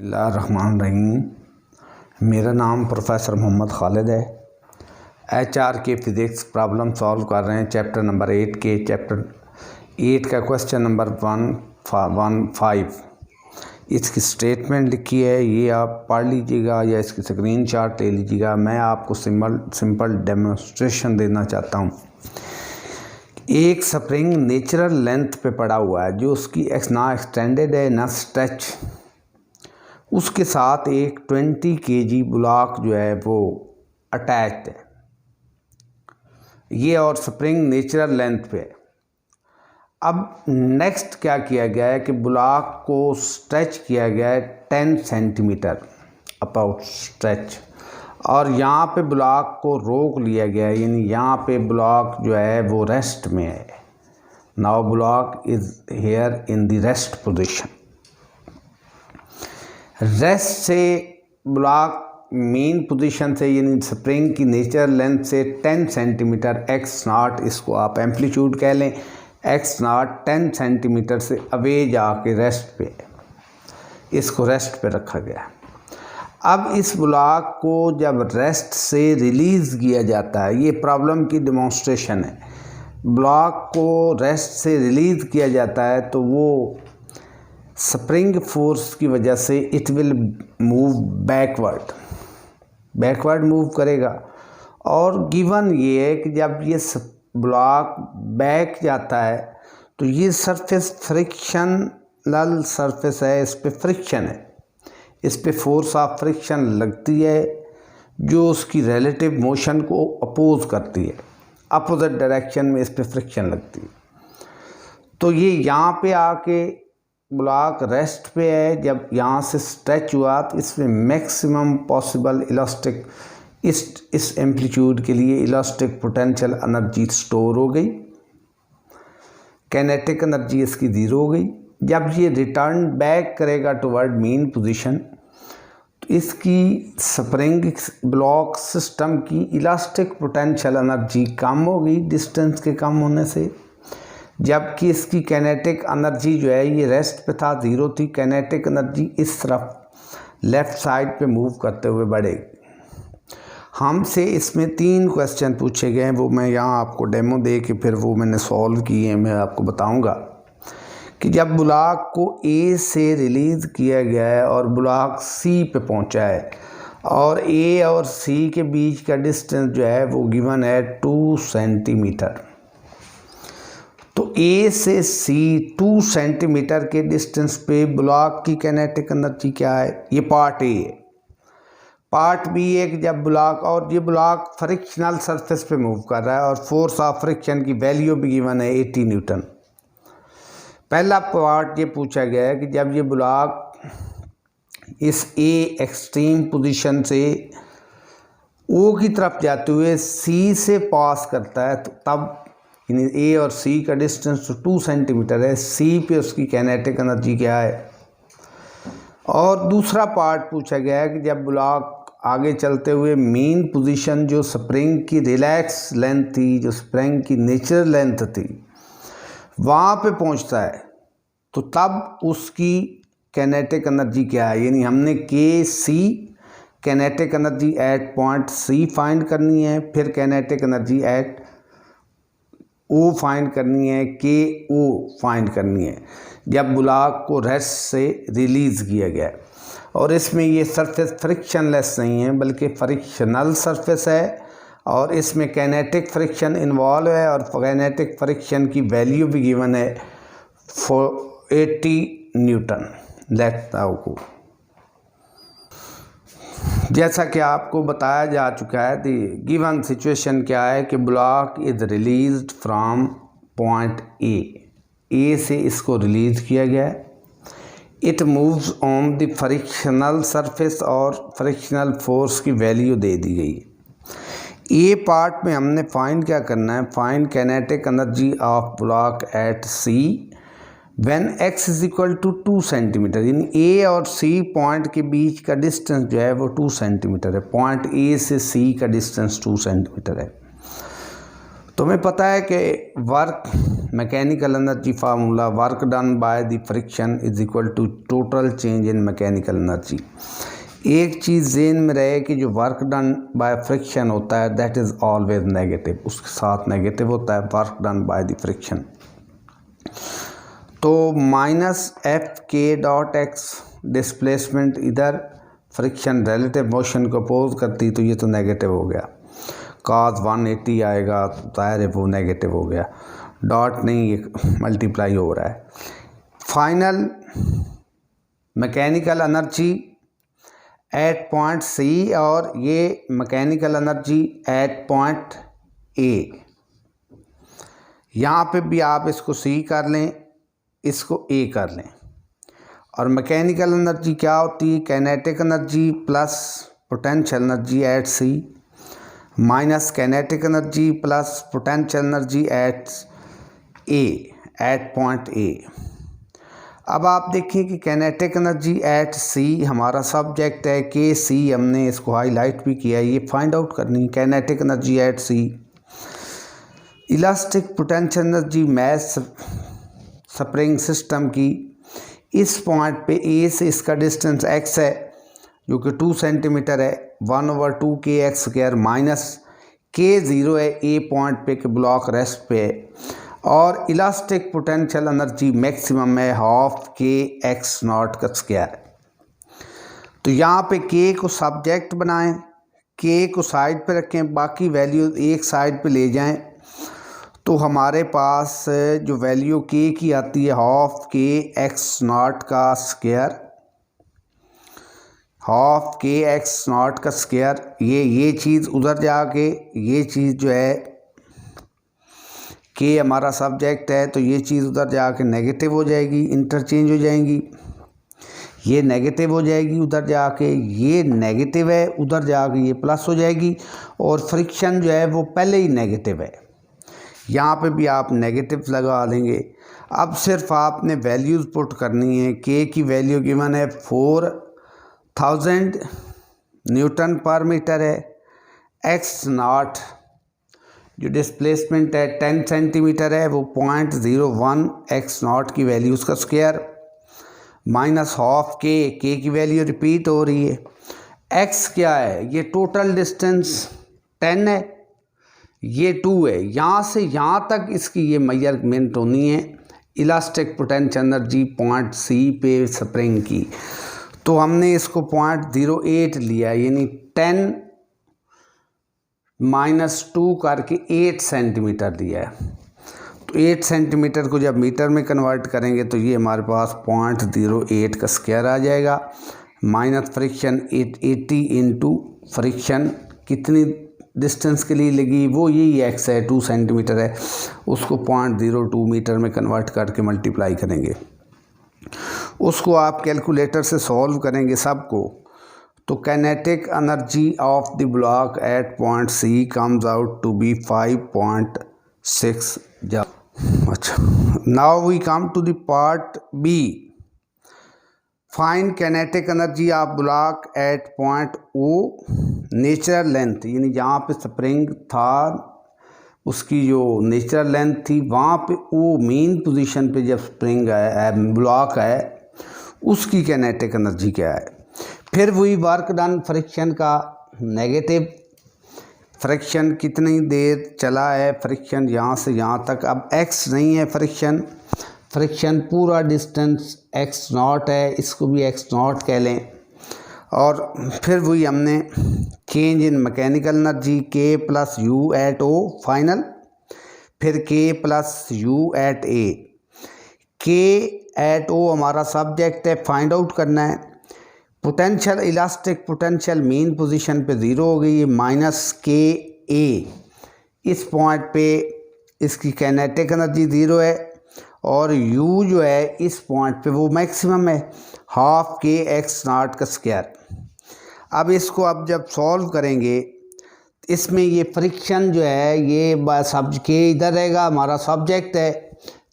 बिस्मिल्लाहिर्रहमानिर्रहीम। मेरा नाम प्रोफेसर मोहम्मद खालिद है। HR के फ़िज़िक्स प्रॉब्लम सॉल्व कर रहे हैं चैप्टर नंबर 8 के। चैप्टर 8 का क्वेश्चन नंबर 115। इसकी स्टेटमेंट लिखी है, ये आप पढ़ लीजिएगा या इसकी स्क्रीनशॉट ले लीजिएगा। मैं आपको सिंपल डेमोन्स्ट्रेशन देना चाहता हूँ। एक स्प्रिंग नेचुरल लेंथ पे पड़ा हुआ है जो उसकी ना एक्सटेंडेड है ना स्ट्रेच। उसके साथ एक 20 kg ब्लॉक जो है वो अटैच्ड है ये, और स्प्रिंग नेचुरल लेंथ पे। अब नेक्स्ट क्या किया गया है कि ब्लॉक को स्ट्रेच किया गया है 10 सेंटीमीटर अबाउट स्ट्रेच, और यहाँ पे ब्लॉक को रोक लिया गया है, यानी यहाँ पे ब्लॉक जो है वो रेस्ट में है। Now block is here in the rest position. Rest से ब्लॉक मेन पोजीशन से यानी स्प्रिंग की नेचुरल लेंथ से 10 सेंटीमीटर x0, इसको आप एम्पलीट्यूड कह लें, x0 10 सेंटीमीटर से अवे जाके रेस्ट पे, इसको रेस्ट पे रखा गया। अब इस ब्लॉक को जब रेस्ट से रिलीज़ किया जाता है, ये प्रॉब्लम की डेमोन्स्ट्रेशन है। ब्लॉक को रेस्ट से रिलीज़ किया जाता है तो वो स्प्रिंग फोर्स की वजह से it will move backward move करेगा। और गिवन ये है कि जब ये ब्लॉक बैक जाता है तो ये सरफेस फ्रिक्शनल सरफेस है, इस पे फ्रिक्शन है, इस पे फोर्स ऑफ फ्रिक्शन लगती है जो उसकी रिलेटिव मोशन को अपोज करती है, अपोजिट डायरेक्शन में इस पे फ्रिक्शन लगती है। तो ये यहाँ पे आके ब्लॉक रेस्ट पे है, जब यहाँ से स्ट्रेच हुआ तो इसमें मैक्सिमम पॉसिबल इलास्टिक इस एम्पलीट्यूड के लिए इलास्टिक पोटेंशियल एनर्जी स्टोर हो गई, काइनेटिक एनर्जी इसकी ज़ीरो हो गई। जब ये रिटर्न बैक करेगा टुवर्ड मेन पोजीशन तो इसकी स्प्रिंग ब्लॉक सिस्टम की इलास्टिक पोटेंशियल एनर्जी कम हो गई डिस्टेंस के कम होने से, जबकि इसकी काइनेटिक एनर्जी जो है ये रेस्ट पे था, ज़ीरो थी। काइनेटिक एनर्जी इस तरफ लेफ़्ट साइड पे मूव करते हुए बढ़ेगी। हमसे इसमें 3 क्वेश्चन पूछे गए हैं, वो मैं यहाँ आपको डेमो दे के फिर वो मैंने सॉल्व किए हैं। मैं आपको बताऊंगा कि जब ब्लॉक को A से रिलीज़ किया गया है और ब्लॉक C पे पहुँचा है और A और C के बीच का डिस्टेंस जो है वो गिवन है 2 सेंटीमीटर। तो A से C 2 सेंटीमीटर के डिस्टेंस पे ब्लॉक की काइनेटिक एनर्जी क्या है, ये पार्ट A है। पार्ट B है कि जब ब्लॉक, और ये ब्लॉक फ्रिक्शनल सरफेस पे मूव कर रहा है और फोर्स ऑफ फ्रिक्शन की वैल्यू भी गिवन है 80 न्यूटन। पहला पार्ट ये पूछा गया है कि जब ये ब्लॉक इस A एक्सट्रीम पोजीशन से O की तरफ जाते हुए C से पास करता है तो तब यानी A और C का डिस्टेंस तो 2 सेंटीमीटर है, C पे उसकी काइनेटिक एनर्जी क्या है। और दूसरा पार्ट पूछा गया है कि जब ब्लॉक आगे चलते हुए मेन पोजीशन जो स्प्रिंग की रिलैक्स लेंथ थी, जो स्प्रिंग की नेचुरल लेंथ थी, वहाँ पे पहुँचता है तो तब उसकी काइनेटिक एनर्जी क्या है। यानी हमने KC kinetic energy at point C find करनी है, फिर kinetic energy eight O find करनी है, KO फाइंड करनी है जब ब्लॉक को रेस्ट से रिलीज़ किया गया है। और इसमें ये सरफेस फ्रिक्शनलेस नहीं है बल्कि फ्रिक्शनल सरफेस है, और इसमें काइनेटिक फ्रिक्शन इन्वॉल्व है, और काइनेटिक फ्रिक्शन की वैल्यू भी गिवन है 80 न्यूटन। Let's now go. जैसा कि आपको बताया जा चुका है, दी गिवन सिचुएशन क्या है कि block is released from point A से इसको रिलीज किया गया है। It moves on the frictional surface और फ्रिक्शनल फोर्स की वैल्यू दे दी गई है। A पार्ट में हमने फाइंड क्या करना है, find kinetic energy of block at C when x is equal to 2 centimetre. यानी A और C पॉइंट के बीच का डिस्टेंस जो है वो 2 सेंटीमीटर है। पॉइंट A से C का डिस्टेंस 2 सेंटीमीटर है। तुम्हें पता है कि work mechanical energy formula work done by the friction is equal to total change in mechanical energy. एक चीज़ ज़हन में रहे कि जो वर्क डन बाय फ्रिक्शन होता है दैट इज़ ऑलवेज नेगेटिव, उसके साथ नेगेटिव होता है work done by the friction. तो माइनस एफ के डॉट एक्स डिस्प्लेसमेंट इधर फ्रिक्शन रिलेटिव मोशन को अपोज करती, तो ये तो नेगेटिव हो गया, cos 180 आएगा तो जाहिर है वो नेगेटिव हो गया, डॉट नहीं ये मल्टीप्लाई हो रहा है। Final mechanical energy at point C और ये mechanical energy at point A, यहाँ पे भी आप इसको सी कर लें, इसको ए कर लें। और मैकेनिकल एनर्जी क्या होती है, kinetic energy plus potential energy at C minus kinetic energy plus potential energy at A at point A. अब आप देखिए कि काइनेटिक एनर्जी एट सी हमारा सब्जेक्ट है, के सी हमने इसको हाईलाइट भी किया, ये फाइंड आउट करनी है kinetic energy at C. Elastic potential energy mass spring system की इस पॉइंट पे ए से इसका डिस्टेंस x है जो कि 2 सेंटीमीटर है, 1/2 के एक्स स्क्वायर माइनस के 0 है ए पॉइंट पे के ब्लॉक रेस्ट पे है, और इलास्टिक पोटेंशियल एनर्जी मैक्सिमम है हाफ के एक्स नॉट का स्क्वायर। तो यहाँ पे के को सब्जेक्ट बनाएं, के को साइड पे रखें, बाकी वैल्यू एक साइड पे ले जाएं, तो हमारे पास जो वैल्यू के की आती है हाफ के एक्स नॉट का स्क्वायर, हाफ के एक्स नॉट का स्क्वायर। ये चीज़ उधर जाके ये चीज़ जो है के हमारा सब्जेक्ट है, तो ये चीज़ उधर जाके नेगेटिव हो जाएगी, इंटरचेंज हो जाएंगी, ये नेगेटिव हो जाएगी उधर जाके, ये नेगेटिव है उधर जाके ये प्लस हो जाएगी, और फ्रिक्शन जो है वो पहले ही नेगेटिव है, यहाँ पे भी आप नेगेटिव लगा देंगे। अब सिर्फ आपने वैल्यूज़ पुट करनी है। के की वैल्यू गिवन है 4000 न्यूटन पर मीटर है, एक्स नॉट जो डिस्प्लेसमेंट है 10 सेंटीमीटर है, वो 0.01 एक्स नॉट की वैल्यू उसका स्क्वायर माइनस हाफ के की वैल्यू रिपीट हो रही है, एक्स क्या है, ये टोटल डिस्टेंस 10 है, ये 2 है, यहाँ से यहाँ तक इसकी ये मेजरमेंट होनी है elastic potential energy point C पे स्प्रिंग की। तो हमने इसको 0.08 लिया, यानी 10 - 2 करके 8 सेंटीमीटर दिया है। तो 8 सेंटीमीटर को जब मीटर में कन्वर्ट करेंगे तो ये हमारे पास 0.08 का स्क्वायर आ जाएगा, माइनस फ्रिक्शन 80 इंटू फ्रिक्शन कितनी डिस्टेंस के लिए लगी, वो यही एक्स है 2 सेंटीमीटर है, उसको 0.02 मीटर में कन्वर्ट करके मल्टीप्लाई करेंगे, उसको आप कैलकुलेटर से सॉल्व करेंगे सबको। तो kinetic energy of the block at point C comes out to be 5.6 joule. अच्छा, now we come to the part B, find kinetic energy of block at point O natural length, यानी जहाँ पे spring था उसकी जो natural length थी वहाँ पे ओ मेन पोजीशन पे जब स्प्रिंग है ब्लॉक है उसकी काइनेटिक एनर्जी क्या है। फिर वही वर्क डन फ्रिक्शन का नेगेटिव, फ्रिक्शन कितनी देर चला है, फ्रिक्शन यहाँ से यहाँ तक, अब एक्स नहीं है फ्रिक्शन पूरा डिस्टेंस एक्स नॉट है, इसको भी एक्स नॉट कह लें। और फिर वही हमने change in mechanical energy K plus U at O final, फिर के प्लस यू एट ए, के एट ओ हमारा सब्जेक्ट है, फाइंड आउट करना है। Potential elastic potential main position पे 0 हो गई है, माइनस के ए, इस पॉइंट पे इसकी काइनेटिक एनर्जी 0 है, और u जो है इस पॉइंट पे वो मैक्सिमम है हाफ के एक्स नॉट का स्क्वायर। अब इसको अब जब सॉल्व करेंगे इसमें ये फ्रिक्शन जो है ये सब के इधर रहेगा, हमारा सब्जेक्ट है,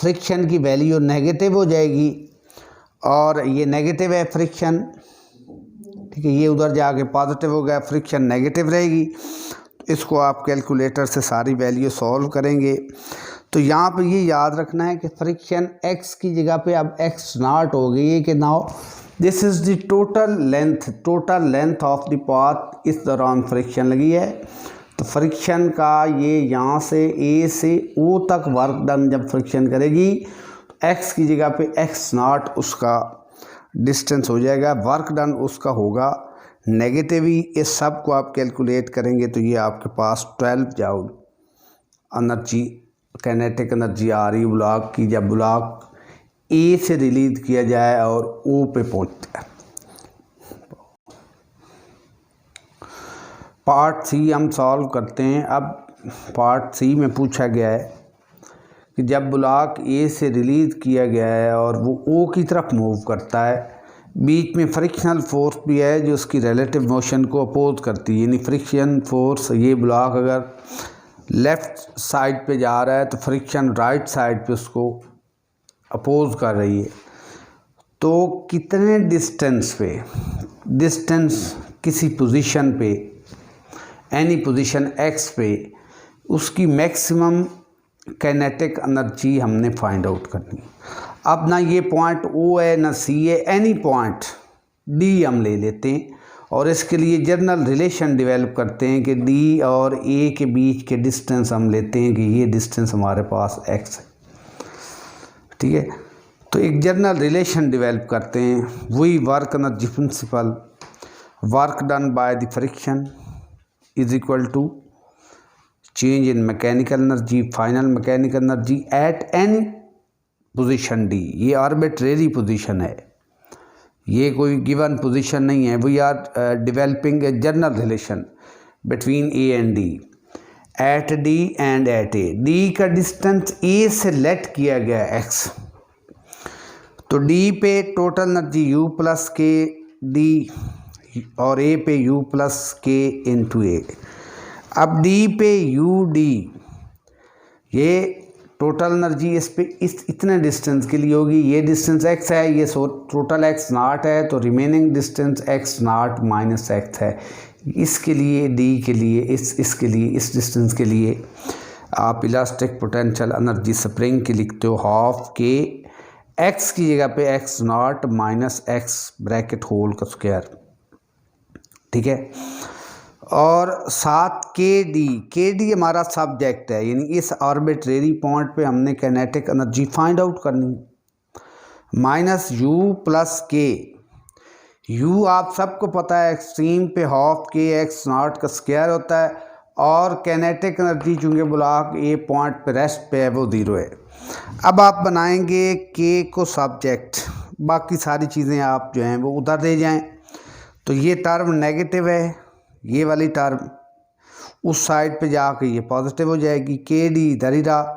फ्रिक्शन की वैल्यू नेगेटिव हो जाएगी, और ये नेगेटिव है फ्रिक्शन, ठीक है, ये उधर जाके पॉजिटिव हो गया, फ्रिक्शन नेगेटिव रहेगी। इसको आप कैलकुलेटर से सारी वैल्यू सॉल्व करेंगे। तो यहाँ पे ये याद रखना है कि फ्रिक्शन x की जगह पे अब x नॉट हो गई है कि now this is the total length of the path. इस दौरान फ्रिक्शन लगी है, तो फ्रिक्शन का ये यहाँ से a से o तक वर्क डन जब फ्रिक्शन करेगी तो x की जगह पे x नॉट उसका डिस्टेंस हो जाएगा, वर्क डन उसका होगा नेगेटिव ही। इस सब को आप कैलकुलेट करेंगे तो ये आपके पास 12 जूल एनर्जी काइनेटिक एनर्जी आ रही ब्लॉक की, जब ब्लॉक ए से रिलीज किया जाए और ओ पे पहुंचता है। पार्ट सी हम सॉल्व करते हैं। अब पार्ट सी में पूछा गया है कि जब ब्लॉक ए से रिलीज किया गया है और वो ओ की तरफ मूव करता है, बीच में फ्रिक्शनल फोर्स भी है जो उसकी रिलेटिव मोशन को अपोज करती है। यानी फ्रिक्शन फोर्स, ये ब्लॉक अगर लेफ़्ट साइड पे जा रहा है तो फ्रिक्शन राइट साइड पे उसको अपोज कर रही है। तो कितने डिस्टेंस किसी पोजीशन पे, एनी पोजीशन एक्स पे, उसकी मैक्सिमम काइनेटिक एनर्जी हमने फाइंड आउट करनी है। अब ना ये पॉइंट ओ है ना सी है, एनी पॉइंट डी हम ले लेते हैं और इसके लिए जनरल रिलेशन डेवलप करते हैं कि डी और ए के बीच के डिस्टेंस हम लेते हैं कि ये डिस्टेंस हमारे पास एक्स है। ठीक है, तो एक जनरल रिलेशन डेवलप करते हैं, वही work energy principle, work done by the friction is equal to change in mechanical energy, final mechanical energy at any position D. ये आर्बिट्रेरी पोजीशन है, ये कोई गिवन पोजीशन नहीं है। We are developing a general relation between A and D at D and at A. D का distance A से let किया गया एक्स, तो डी पे total energy U plus K D और ए पे यू प्लस के इंटू ए। अब डी पे यू डी, ये टोटल एनर्जी इस पे इतने डिस्टेंस के लिए होगी। ये डिस्टेंस x है, ये टोटल x नॉट है, तो remaining distance x naught minus x है। इसके लिए d के लिए इसके लिए इस डिस्टेंस के लिए आप इलास्टिक पोटेंशियल एनर्जी स्प्रिंग की लिखते हो हाफ के x की जगह पे x naught minus X bracket whole का स्क्वायर। ठीक है, और साथ के डी हमारा सब्जेक्ट है, यानी इस आर्बिट्रेरी पॉइंट पे हमने काइनेटिक एनर्जी फाइंड आउट करनी। माइनस यू प्लस के, यू आप सबको पता है एक्सट्रीम पे हाफ के एक्स नॉट का स्क्वायर होता है, और काइनेटिक एनर्जी चूँकि ब्लॉक ए पॉइंट पे रेस्ट पे है वो 0 है। अब आप बनाएंगे के को सब्जेक्ट, बाकी सारी चीज़ें आप जो हैं वो उधर दे जाएं। तो ये टर्म नेगेटिव है, ये वाली टर्म उस साइड पे जाके ये पॉजिटिव हो जाएगी, के डी इधर ही रहा।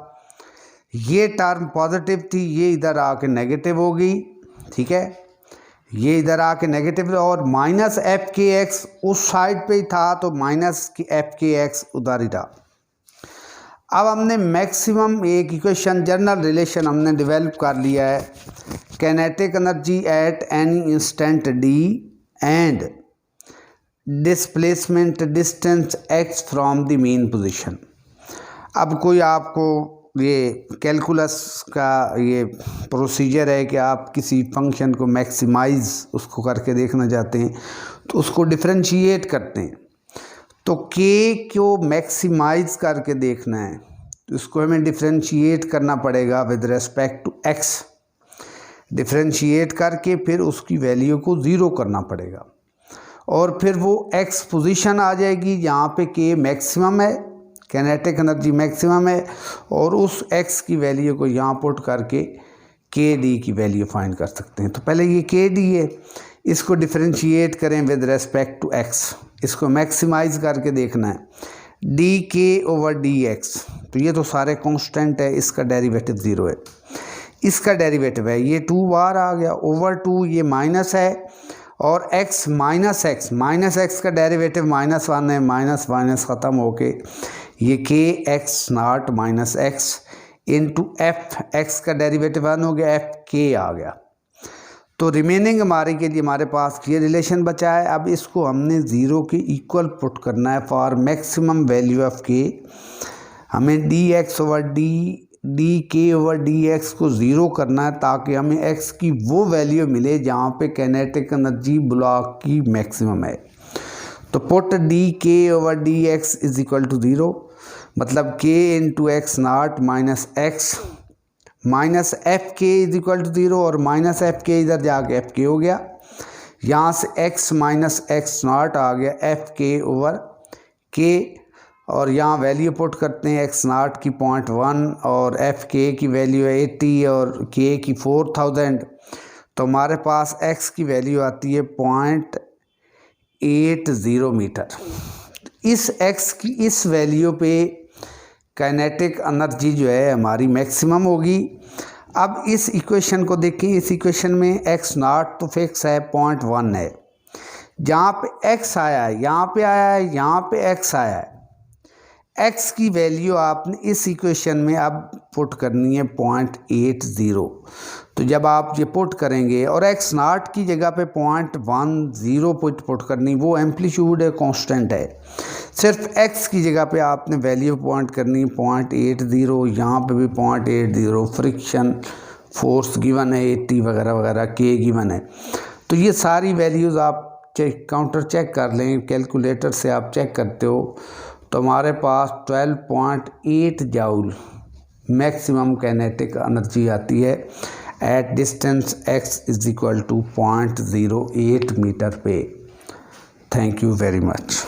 ये टर्म पॉजिटिव थी, ये इधर आके नेगेटिव हो गई। ठीक है, ये इधर आके नेगेटिव, और माइनस एफ के एक्स उस साइड पे ही था, तो माइनस एफ के एक्स उधर ही रहा। अब हमने मैक्सिमम एक इक्वेशन जनरल रिलेशन हमने डेवलप कर लिया है, kinetic energy at any instant D and displacement distance x from the main position. अब कोई आपको ये कैलकुलस का ये प्रोसीजर है कि आप किसी फंक्शन को मैक्सिमाइज उसको करके देखना चाहते हैं, तो उसको डिफरेंशिएट करते हैं। तो k को मैक्सिमाइज करके देखना है तो इसको हमें डिफरेंशिएट करना पड़ेगा with respect to x। Differentiate करके फिर उसकी वैल्यू को 0 करना पड़ेगा, और फिर वो x पोजीशन आ जाएगी जहाँ पे k मैक्सिमम है, काइनेटिक एनर्जी मैक्सिमम है, और उस x की वैल्यू को यहाँ पुट करके के डी की वैल्यू फाइंड कर सकते हैं। तो पहले ये के डी है, इसको डिफरेंशिएट करें विद रेस्पेक्ट टू x, इसको मैक्सिमाइज करके देखना है D K over D x. तो ये तो सारे कांस्टेंट है, इसका डेरिवेटिव 0 है, इसका डेरिवेटिव है ये 2 बार आ गया ओवर 2, ये माइनस है, और x माइनस एक्स का डेरिवेटिव -1 है, माइनस माइनस ख़त्म होके ये के x not minus x into F, x का डेरिवेटिव 1 हो गया, एफ के आ गया। तो रिमेनिंग हमारे के लिए हमारे पास ये रिलेशन बचा है। अब इसको हमने 0 के इक्वल पुट करना है फॉर मैक्सिमम वैल्यू ऑफ के। हमें D K over D x को 0 करना है ताकि हमें x की वो वैल्यू मिले जहाँ पे काइनेटिक एनर्जी ब्लॉक की मैक्सिमम है। तो put D K over D X is equal to 0, मतलब k into X naught minus X minus F K is equal to 0, और माइनस एफ के इधर जाके एफ के हो गया। यहाँ से x माइनस एक्स नाट आ गया एफ के ओवर के, और यहाँ वैल्यू पुट करते हैं एक्स नाट की 0.1 और एफ के की वैल्यू है 80 और के की 4000। तो हमारे पास x की वैल्यू आती है 0.80 मीटर। इस x की इस वैल्यू पे काइनेटिक एनर्जी जो है हमारी मैक्सिमम होगी। अब इस इक्वेशन को देखें, इस इक्वेशन में एक्स नाट तो फिक्स है 0.1 है, जहाँ पे x आया है यहाँ पे आया है, यहाँ पे x आया है। x की वैल्यू आपने इस इक्वेशन में अब पुट करनी है 0.80। तो जब आप ये पुट करेंगे और x नाट की जगह पे 0.10 पुट करनी, वो एम्पलीट्यूड है, कांस्टेंट है। सिर्फ x की जगह पे आपने वैल्यू पॉइंट करनी है 0.80, यहाँ पे भी 0.80, फ्रिक्शन फोर्स गिवन है 80 वगैरह वगैरह, k गिवन है। तो ये सारी वैल्यूज़ आप काउंटर चेक कर लें, कैलकुलेटर से आप चेक करते हो, तो हमारे पास 12.8 जाउल मैक्सिमम काइनेटिक एनर्जी आती है at distance x is equal to 0.08 metre पे। Thank you very much.